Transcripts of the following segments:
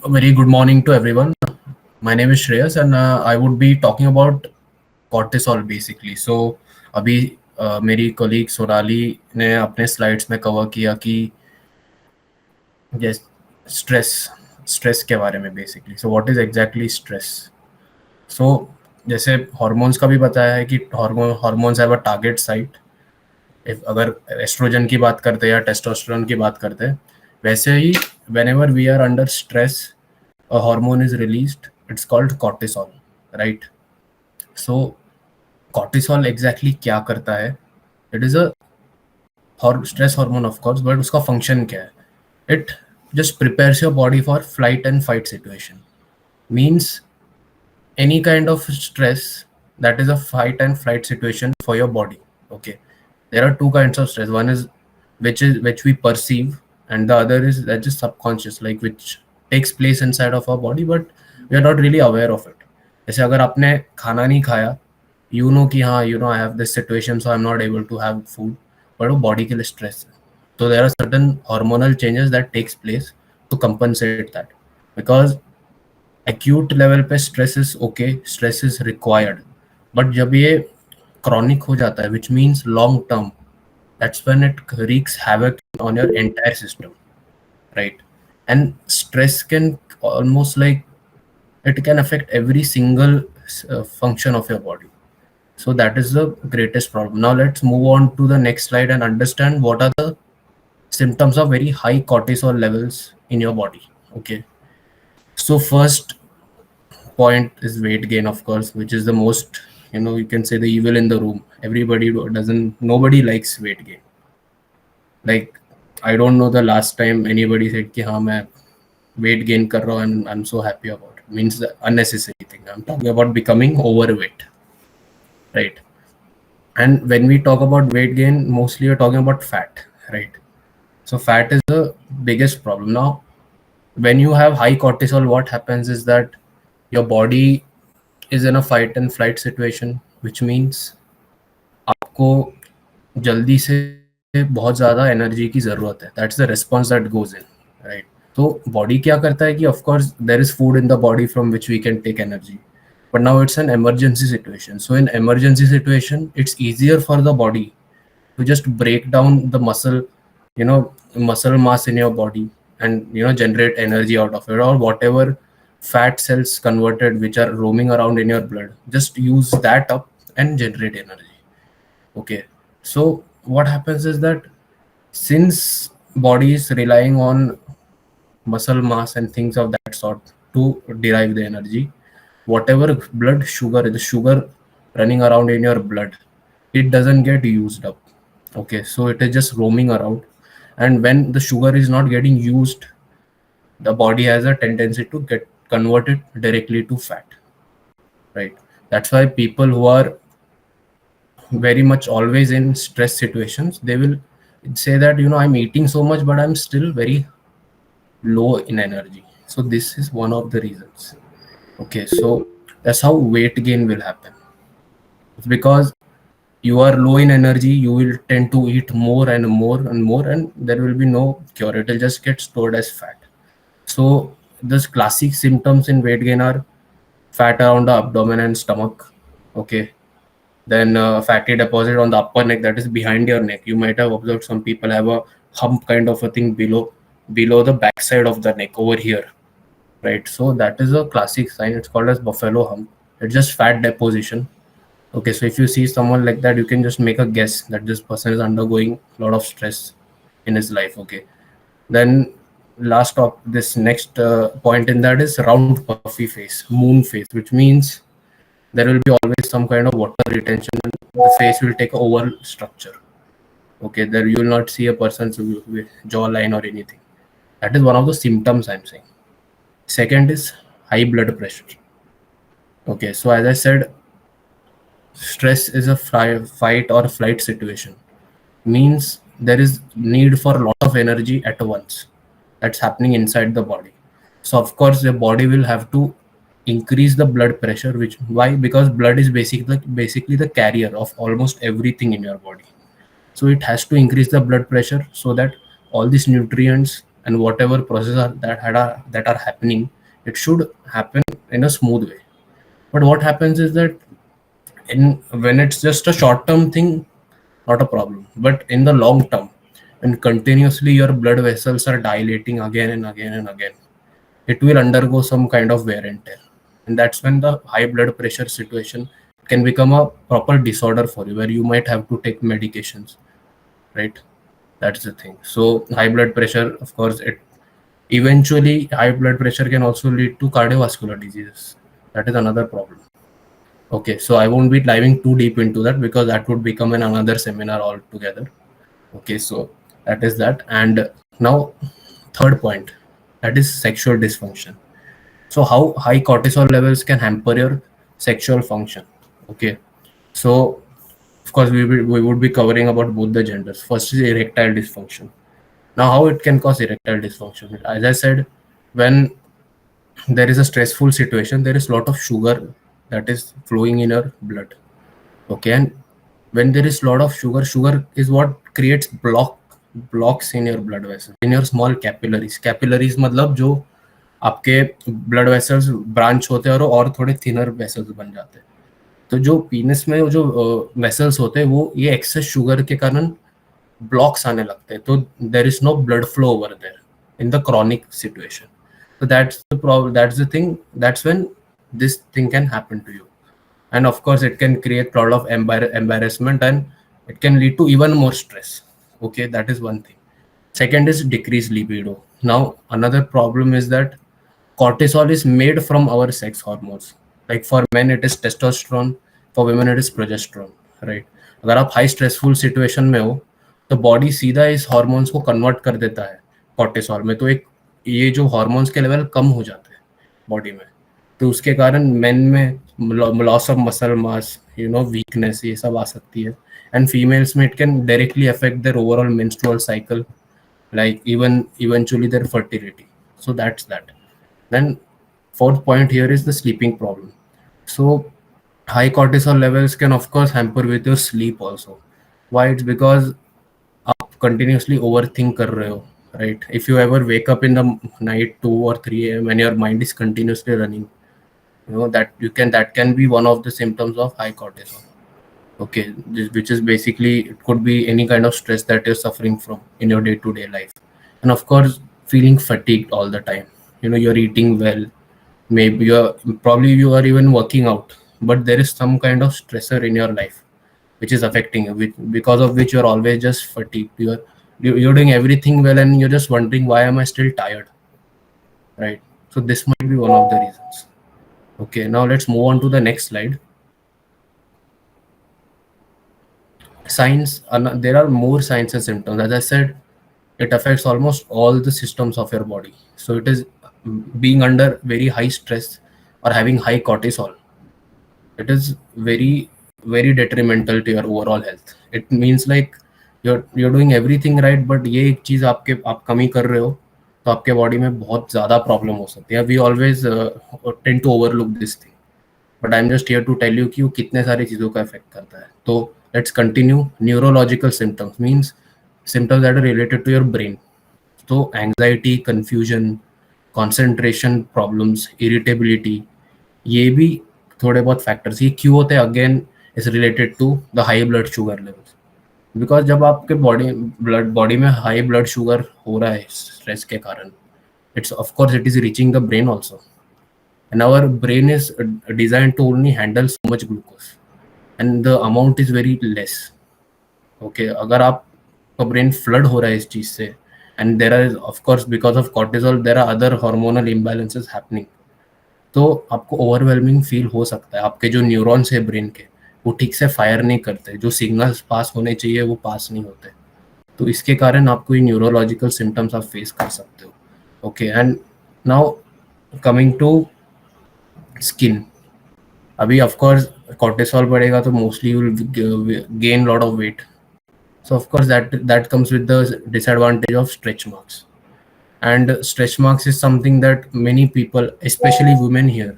A very good morning to everyone. My name is Shreyas, and I would be talking about cortisol basically. So अभी मेरी colleague Sonali ने अपने slides में cover किया कि yes, stress के बारे में basically. So what is exactly stress? So जैसे hormones का भी बताया है कि hormones have a target site. अगर एस्ट्रोजन की बात करते हैं या टेस्टोस्टेरोन की बात करते हैं, वैसे ही whenever we are under stress, a hormone is released. It's called cortisol, right? So cortisol exactly क्या करता है? It is a stress hormone of course, but उसका function क्या है? It just prepares your body for flight and fight situation. Means any kind of stress that is a fight and flight situation for your body. Okay, there are two kinds of stress. One is which we perceive, and the other is that is subconscious, like which takes place inside of our body, but we are not really aware of it. जैसे अगर आपने खाना नहीं खाया, you know कि हाँ, you know I have this situation, so I'm not able to have food, but वो body के लिए stress है. So there are certain hormonal changes that takes place to compensate that, because acute level पे stress is okay, stress is required, but जब ये chronic हो जाता है which means long term, that's when it wreaks havoc on your entire system, right? And stress can almost like it can affect every single function of your body. So that is the greatest problem. Now let's move on to the next slide and understand what are the symptoms of very high cortisol levels in your body. Okay, so first point is weight gain, of course, which is the most, you can say, the evil in the room. Nobody likes weight gain. Like, I don't know the last time anybody said कि हाँ मैं weight gain कर रहा हूँ and I'm so happy about it. Means the unnecessary thing. I'm talking about becoming overweight, right? And when we talk about weight gain, mostly we're talking about fat, right? So fat is the biggest problem. Now, when you have high cortisol, what happens is that your body is in a fight and flight situation, which means आपको जल्दी से बहुत ज़्यादा energy की ज़रूरत है. That's the response that goes in, right? तो body क्या करता है कि of course there is food in the body from which we can take energy, but now it's an emergency situation. So in emergency situation, it's easier for the body to just break down the you know muscle mass in your body, and generate energy out of it, or whatever fat cells converted which are roaming around in your blood, just use that up and generate energy. Okay, so what happens is that since body is relying on muscle mass and things of that sort to derive the energy, whatever blood sugar, the sugar running around in your blood, it doesn't get used up. Okay, so it is just roaming around, and when the sugar is not getting used, the body has a tendency to get converted directly to fat, right? That's why people who are very much always in stress situations, they will say that I'm eating so much but I'm still very low in energy. So this is one of the reasons. Okay, so that's how weight gain will happen. It's because you are low in energy, you will tend to eat more and more and more, and there will be no cure. It will just get stored as fat. So those classic symptoms in weight gain are fat around the abdomen and stomach. Okay, then fatty deposit on the upper neck, that is behind your neck. You might have observed some people have a hump kind of a thing below the backside of the neck over here, right? So that is a classic sign. It's called as buffalo hump. It's just fat deposition. Okay, so if you see someone like that, you can just make a guess that this person is undergoing a lot of stress in his life. Okay, then this next point in that is round puffy face, moon face, which means there will be always some kind of water retention and the face will take oval structure. Okay, there you will not see a person's jawline or anything. That is one of the symptoms I'm saying. Second is high blood pressure. Okay, so as I said, stress is a fight or flight situation. Means there is need for a lot of energy at once that's happening inside the body. So of course the body will have to increase the blood pressure, which why? Because blood is basically the carrier of almost everything in your body. So it has to increase the blood pressure so that all these nutrients and whatever processes that are happening It should happen in a smooth way. But what happens is that in when it's just a short term thing, not a problem. But in the long term, and continuously your blood vessels are dilating again and again and again, it will undergo some kind of wear and tear. And that's when the high blood pressure situation can become a proper disorder for you, where you might have to take medications, right? That's the thing. So high blood pressure, of course, it eventually high blood pressure can also lead to cardiovascular diseases. That is another problem. Okay, so I won't be diving too deep into that because that would become another seminar altogether. Okay, so that is that. And now, third point, that is sexual dysfunction. So, how high cortisol levels can hamper your sexual function? Okay, so of course, we would be covering about both the genders. First is erectile dysfunction. Now, how it can cause erectile dysfunction? As I said, when there is a stressful situation, there is a lot of sugar that is flowing in your blood. Okay, and when there is lot of sugar is what creates blocks in your blood vessels, in your small capillaries मतलब जो आपके blood vessels branch होते हैं और थोड़े thinner vessels बन जाते हैं. तो जो पीनस में जो वेसल्स होते हैं वो ये एक्सेस शुगर के कारण ब्लॉक्स आने लगते हैं. तो there is no blood flow over there in the chronic situation. So that's the problem. That's the thing. That's when this thing can happen to you. And of course, it can create a lot of embarrassment, and it can lead to even more stress. Okay, that is one thing. Second is decreased libido. Now, another problem is that cortisol is made from our sex hormones. Like for men, it is testosterone. For women, it is progesterone. Right? अगर आप high stressful situation में हो तो body सीधा इस hormones को convert कर देता है कॉर्टिसोल में. तो एक ये जो हार्मोन्स के लेवल कम हो जाते हैं बॉडी में, तो उसके कारण मेन में loss of muscle mass, weakness, ये सब आ सकती है. एंड फीमेल्स में it can directly affect there overall menstrual cycle, like even eventually their fertility. So that's that. Then fourth point here is the sleeping problem. So high cortisol levels can of course hamper with your sleep also. Why? It's because आप continuously overthink कर रहे हो, right? If you ever wake up in the night 2 or 3 a.m. and your mind is continuously running, that can be one of the symptoms of high cortisol. Okay, which is basically, it could be any kind of stress that you're suffering from in your day-to-day life. And of course, feeling fatigued all the time. You're eating well, maybe you are even working out, but there is some kind of stressor in your life which is affecting you, because of which you're always just fatigued. You're doing everything well and you're just wondering, why am I still tired, right? So this might be one of the reasons. Okay, now let's move on to the next slide. Signs, there are more signs and symptoms. As I said, it affects almost all the systems of your body. So it is being under very high stress or having high cortisol, it is very detrimental to your overall health. It means like you're doing everything right, but ये एक चीज आप कमी कर रहे हो तो आपके बॉडी में बहुत ज्यादा प्रॉब्लम हो सकती है. We always tend to overlook this thing, but I am just here to tell you कि वो कितने सारी चीज़ों का इफेक्ट करता है. तो let's continue. Neurological symptoms means symptoms that are related to your brain. तो anxiety, confusion, concentration problems, irritability, ये भी थोड़े बहुत फैक्टर्स. ये क्यों होते हैं? Again is related to the high blood sugar levels. Because जब आपके बॉडी में हाई ब्लड शुगर हो रहा है स्ट्रेस के कारण, it's of course it is reaching the brain also. And our brain is designed to only handle so much glucose, and the amount is very less. Okay, अगर आपका brain flood हो रहा है इस चीज से, and there are of course because of cortisol there are other hormonal imbalances happening, तो आपको ओवरवेलमिंग फील हो सकता है. आपके जो न्यूरॉन्स है ब्रेन के, वो ठीक से फायर नहीं करते, जो सिग्नल्स पास होने चाहिए वो पास नहीं होते. तो इसके कारण आपको ये न्यूरोलॉजिकल सिम्टम्स आप फेस कर सकते हो. Okay, and now coming to skin. अभी ऑफ कोर्स कॉर्टिसोल बढ़ेगा तो mostly you will gain lot of weight. So of course that comes with the disadvantage of stretch marks. And stretch marks is something that many people, especially women here,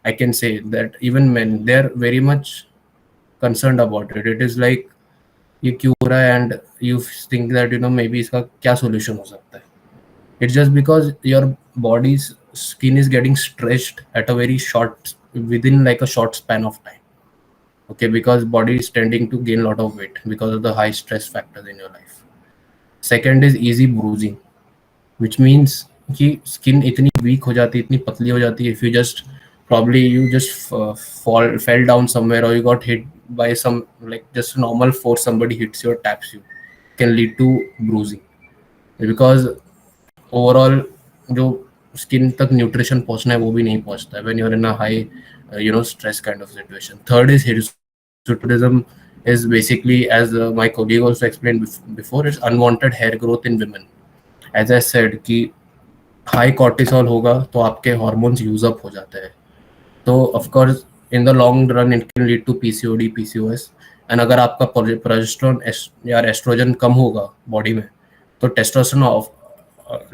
I can say that even men, they're very much concerned about it. It is like ये क्यों हो रहा है, and you think that maybe इसका क्या solution हो सकता है. It's just because your body's skin is getting stretched at a very short, within like a short span of time. Okay, because body is tending to gain a lot of weight because of the high stress factors in your life. Second is easy bruising, which means कि skin इतनी week हो जाती है, इतनी पतली हो जाती है, if you just probably you just fell down somewhere or you got hit by some, like just normal force, somebody hits you or taps you, can lead to bruising, because overall जो skin तक nutrition पहुंचना है वो भी नहीं पहुंचता है when you are in a high stress kind of situation. Third is hirsutism, is basically, as my colleague also explained before, it's unwanted hair growth in women. As I said कि high cortisol होगा तो आपके hormones use up हो जाते हैं, तो of course in the long run it can lead to PCOD, PCOS. And अगर आपका प्रोजेस्टेरोन या एस्ट्रोजन कम होगा बॉडी में, तो testosterone of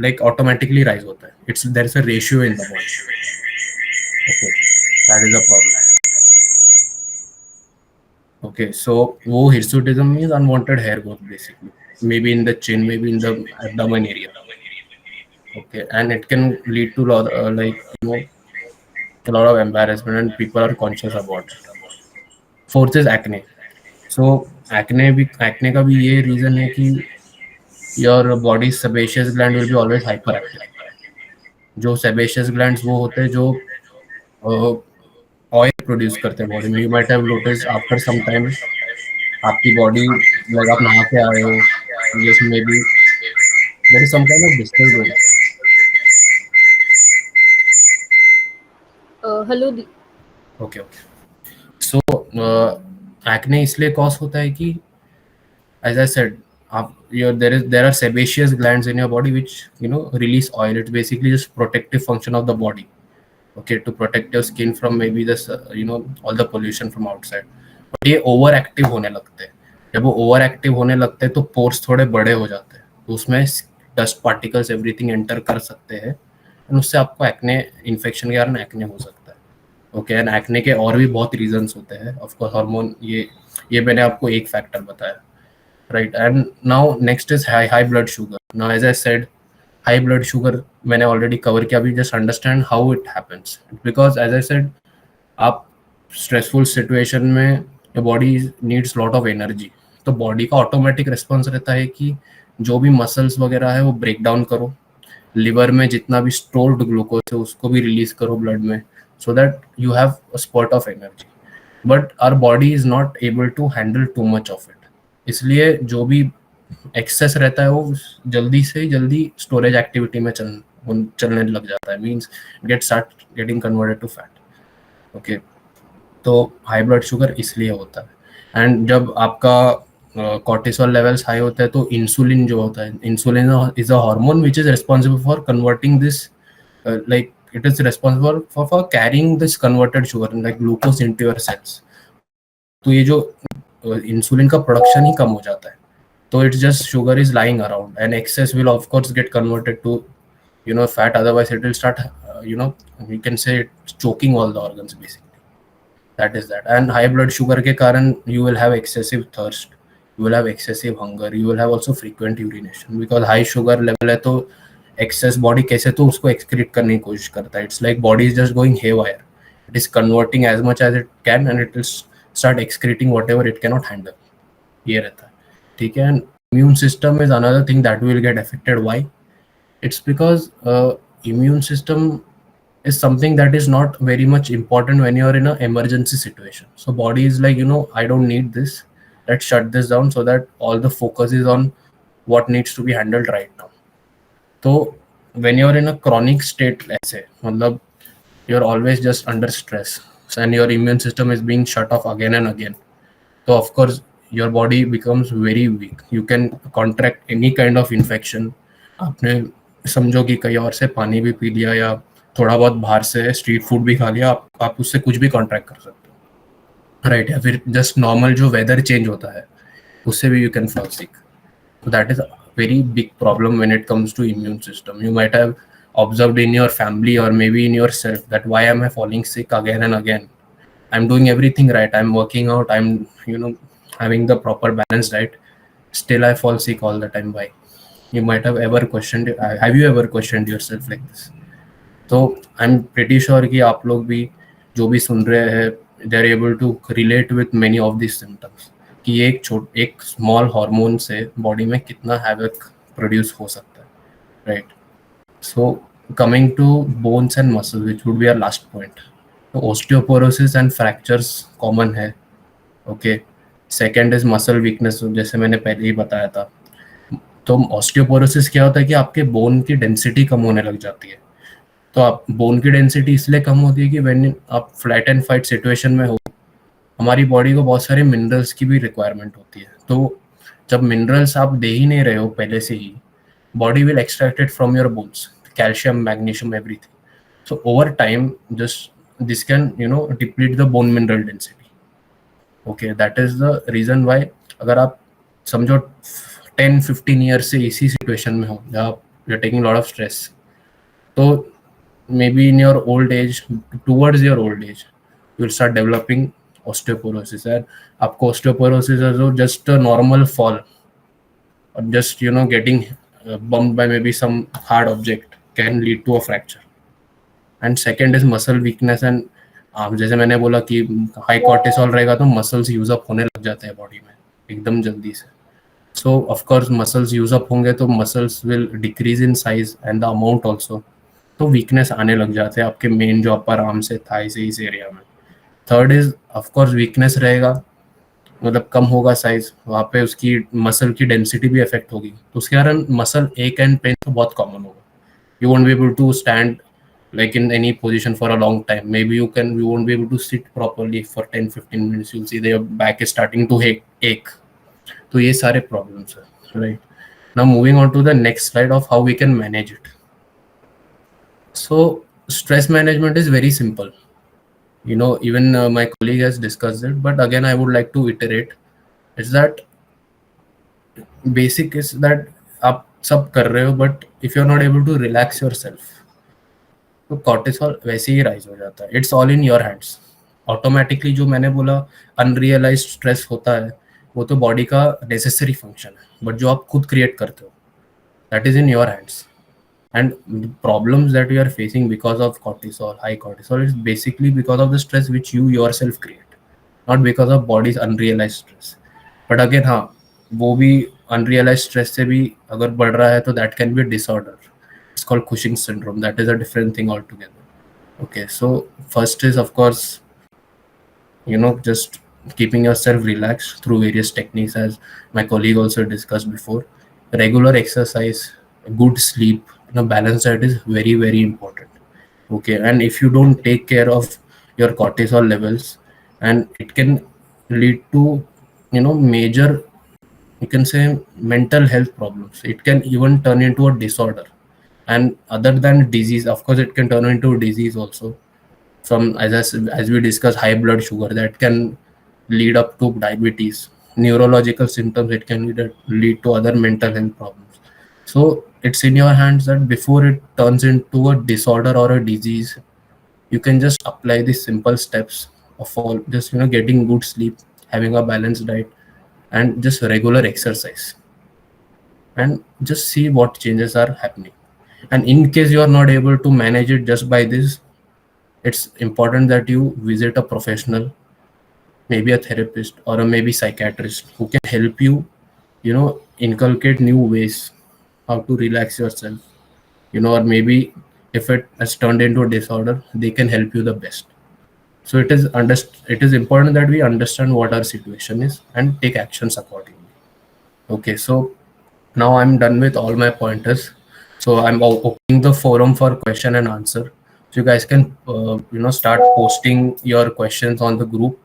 like automatically rise होता है. It's there is a ratio in the body. Okay, that is a problem. Okay, so वो hirsutism is unwanted hair growth basically, may be in the chin, may be in the abdomen area. Okay, and it can lead to lot, a lot of embarrassment, and people are conscious about it. Fourth is acne. So acne का भी ये reason है कि your body's sebaceous gland will be always hyperactive. जो sebaceous glands वो होते हैं जो ऑयल प्रोड्यूस करते हैं बॉडी में. You might have notice after some time आपकी बॉडी, लाइक आप नहा के आए हो, just maybe there is some kind of disturbance. Hello okay okay. So acne इसलिए कॉज होता है कि, as I said, there are sebaceous glands in your body which release oil. It's basically just protective function of the body. Okay, to protect your skin from maybe this all the pollution from outside. But ये over active होने लगते हैं. जब वो over active होने लगते हैं तो पोर्स थोड़े बड़े हो जाते हैं, तो उसमें डस्ट पार्टिकल्स एवरीथिंग एंटर कर सकते हैं, और उससे आपको एक्ने, इन्फेक्शन के कारण एक्ने हो सकता है. ओके, एंड एक्ने के और भी बहुत रीजंस होते हैं. ऑफ कोर्स हार्मोन, ये मैंने आपको एक फैक्टर बताया, right. And now next is high blood sugar. Now as I said, high blood sugar मैंने ऑलरेडी कवर किया. अभी just understand how it happens, because as I said, आप स्ट्रेसफुल सिचुएशन में your body needs lot of energy, तो body का automatic response रहता है कि जो भी मसल्स वगैरह है वो ब्रेक डाउन करो, लिवर में जितना भी स्टोर्ड ग्लूकोज है उसको भी रिलीज करो ब्लड में, so that you have a spurt of energy. But our body is not able to handle too much of it. इसलिए जो भी एक्सेस रहता है वो जल्दी से जल्दी स्टोरेज एक्टिविटी में चलने लग जाता है, means start getting converted to fat. Okay, तो हाई ब्लड शुगर इसलिए होता है. एंड जब आपका कॉर्टिसोल लेवल्स हाई होता है तो इंसुलिन जो होता है, insulin is a hormone which is responsible for converting this, like it is responsible for carrying this converted sugar like glucose into your cells. तो ये जो इंसुलिन का प्रोडक्शन ही कम हो जाता है, तो it's just sugar is lying around, and excess will of course get converted to fat, otherwise it will start you can say choking all the organs basically. That is that. And high blood sugar के कारण you will have excessive thirst, you will have excessive hunger, you will have also frequent urination, because high sugar level है तो access body कैसे तो उसको excrete करने की कोशिश करता है. It's like body is just going haywire, it is converting as much as it can, and it will start excreting whatever it can not handle. ये रहता है, ठीक है. And immune system is another thing that will get affected. Why? It's because immune system is something that is not very much important when you are in an emergency situation. So body is like, I don't need this, let's shut this down so that all the focus is on what needs to be handled right now. तो when you're in a chronic state, let's say, मतलब you're always just under stress and your immune system is being shut off again and again, so of course your body becomes very weak. You can contract any kind of infection. आपने समझो कि कहीं और से पानी भी P लिया या थोड़ा बहुत बाहर से स्ट्रीट फूड भी खा लिया, आप उससे कुछ भी कॉन्ट्रैक्ट कर सकते हो, राइट. या फिर जस्ट नॉर्मल जो वेदर चेंज होता है उससे भी you can fall sick. So that is a very big problem when it comes to immune system. You might have observed in your family or maybe in yourself that why am I falling sick again and again? I'm doing everything right. I'm working out. I'm having the proper balanced diet. Still I fall sick all the time. Why? You might have ever questioned. Have you ever questioned yourself like this? तो I am pretty sure कि आप लोग भी जो भी सुन रहे हैं they are able to relate with many of this symptoms कि एक स्मॉल हार्मोन से बॉडी में कितना हैवक प्रोड्यूस हो सकता है, right? So coming to bones and muscle which would be our last point, तो ओस्टियोपोरोसिस एंड फ्रैक्चर्स कॉमन है, okay. Second is muscle weakness, जैसे मैंने पहले ही बताया था। तो ऑस्टियोपोरोसिस क्या होता है कि आपके बोन की डेंसिटी कम होने लग जाती है। तो आप बोन की डेंसिटी इसलिए कम होती है कि व्हेन आप फ्लैट एंड फाइट सिचुएशन में हो, हमारी बॉडी को बहुत सारे मिनरल्स की भी रिक्वायरमेंट होती है। तो जब मिनरल्स आप दे ही नहीं रहे हो पहले से ही, body will extract it from your bones, calcium, magnesium, everything. So over time just this can deplete the bone mineral density, okay. That is the reason why अगर आप समझो 10-15 ईयर से इसी सिचुएशन में हो जहाँ you are taking lot of stress, तो maybe in your old age, towards your old age, you'll start developing osteoporosis. And आपको osteoporosis is just a normal fall, or just getting bumped by maybe some hard object can lead to a fracture. And second is muscle weakness, and जैसे मैंने बोला कि high cortisol रहेगा तो muscles use up होने लग जाते हैं बॉडी में एकदम जल्दी से। सो of course muscles use up होंगे तो muscles will decrease in size and the amount also, तो वीकनेस आने लग जाते हैं आपके मेन जो अपर आर्म से थाई से इस एरिया में। Third is of course weakness रहेगा, मतलब कम होगा साइज, वहाँ पे उसकी मसल की डेंसिटी भी इफेक्ट होगी, तो उसके कारण मसल एक एंड पेन तो बहुत कॉमन होगा। You won't be able to stand like in any position for a long time. Maybe you won't be able to sit properly for 10-15 minutes. You'll see their back is starting to ache. तो ये सारे problems है, right? Now moving on to the next slide of how we can manage it. So stress management is very simple. Even my colleague has discussed it, but again I would like to iterate. It's that basic is that आप सब कर रहे हो, but if you're not able to relax yourself, तो cortisol वैसे ही rise हो जाता है। It's all in your hands automatically. जो मैंने बोला अनरियलाइज्ड स्ट्रेस होता है वो तो बॉडी का नेसेसरी फंक्शन है, बट जो आप खुद क्रिएट करते हो that is in your hands. And problems that you are facing because of cortisol, high cortisol, is basically because of the stress which you your self create, not because of body's unrealise stress. But again हाँ, वो भी unrealise stress से भी अगर बढ़ रहा है तो that can be disorder. It's called Cushing's syndrome. That is a different thing altogether. Okay, so first is of course, just keeping yourself relaxed through various techniques, as my colleague also discussed before. Regular exercise, good sleep, balanced diet is very, very important. Okay, and if you don't take care of your cortisol levels, and it can lead to, major, you can say, mental health problems. It can even turn into a disorder. And other than disease, of course it can turn into disease also. From as we discussed, high blood sugar, that can lead up to diabetes. Neurological symptoms, it can lead to other mental health problems. So it's in your hands that before it turns into a disorder or a disease, you can just apply these simple steps of all just getting good sleep, having a balanced diet, and just regular exercise, and just see what changes are happening. And in case you are not able to manage it just by this, it's important that you visit a professional, maybe a therapist or a maybe psychiatrist, who can help you, inculcate new ways how to relax yourself, or maybe if it has turned into a disorder, they can help you the best. So it is important that we understand what our situation is and take actions accordingly. Okay, so now I'm done with all my pointers. So I'm opening the forum for question and answer. So you guys can, start posting your questions on the group,